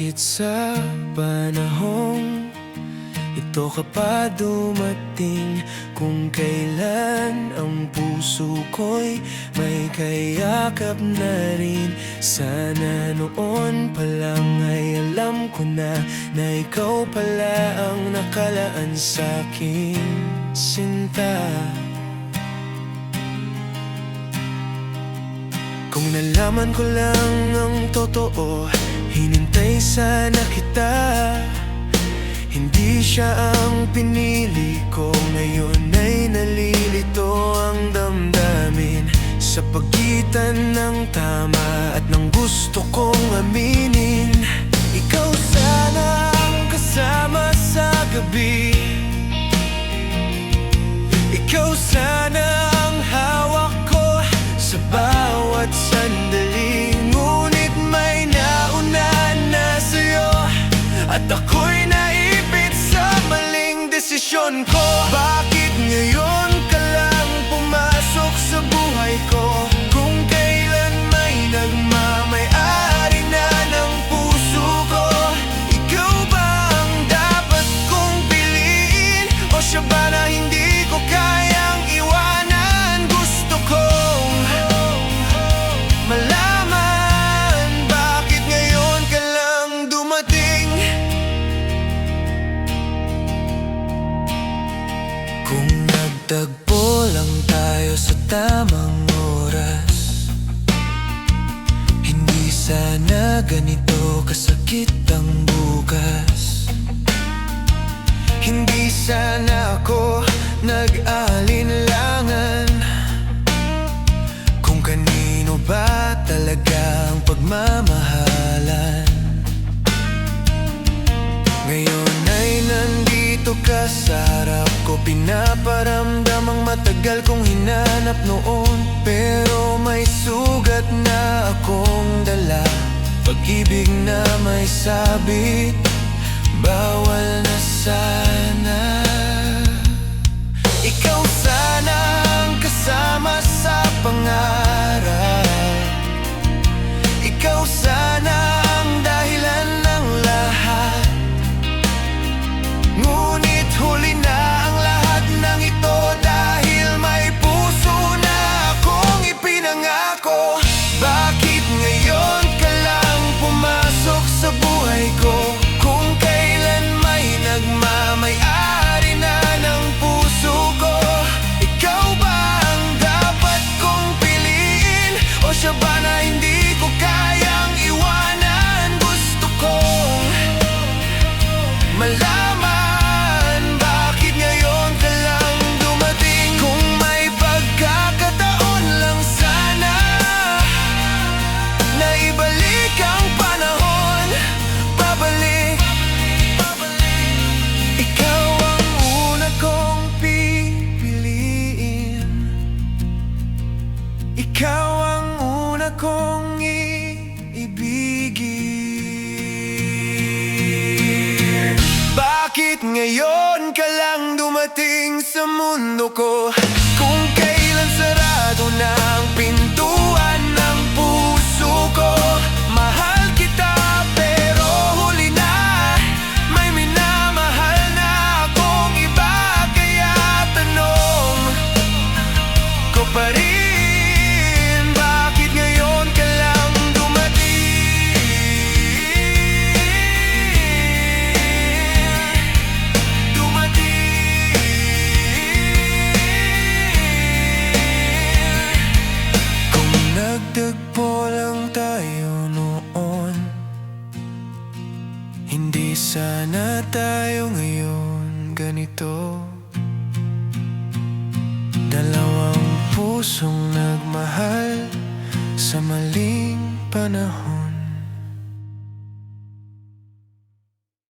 Bakit sa panahong ito ka pa dumating? Kung kailan ang puso ko'y may kayakap na rin. Sana noon pa lang ay alam ko na ikaw pala ang nakalaan sa'king sinta. Kung nalaman ko lang ang totoo, hinintay sana kita. Hindi siya ang pinili ko, ngayon ay nalilito ang damdamin. Sa pagitan ng tama at ng gusto kong aminin, ikaw sana ang kasama sa gabi. Ikaw sana ang hawak ko sa bawat sandali. Ngunit may nauna na sa'yo at ako'y naipit sa maling desisyon ko. Bakit ngayon ka lang pumasok sa buhay ko? Kung kailan may nagmamay-ari na ng puso ko. Ikaw ba ang dapat kong piliin, o siya ba na hindi ko kayang iwanan? Gusto kong malaman, bakit ngayon ka lang dumating? Kung nagtagpo lang tayo sa tamang oras, hindi sana ganito kasakit ang bukas. Hindi sana ako nag-alinlangan kung kanino ba talaga ang pagmamahalan. Ngayon ay nandito ka sa harap ko, pinaparamdam ang matagal kong hinanap noon. Pero may sugat na akong dala, pag-ibig na may sabit, bawal na sana. Ikaw sana ang kasama sa pangarap. Ikaw sana ang dahilan ng lahat. Ngunit huli na ang lahat ng ito, dahil may puso na akong ipinangako. Bakit ngayon ka lang pumasok sa buhay ko? Kung kailan may nagmamay-ari na ng puso ko. Ikaw ba ang dapat kong piliin, o siya ba na hindi ko kayang iwanan? Gusto kong malaman, bakit ngayon ka lang dumating? Kung may pagkakataon lang sana na ibalik ang panahon, babalik. Ikaw ang una kong pipiliin. Ikaw ang una kong iibigin. Bakit ngayon ka lang dumating sa mundo ko? Kung kailan sarado na ang pintuan ng puso ko. Mahal kita pero huli na, may minamahal na akong iba. Kaya tanong ko pa rin, bakit ngayon ka lang Kung nagtagpo lang tayo noon, hindi sana tayo ngayon ganito. Dalawang pusong nagmahal sa maling panahon.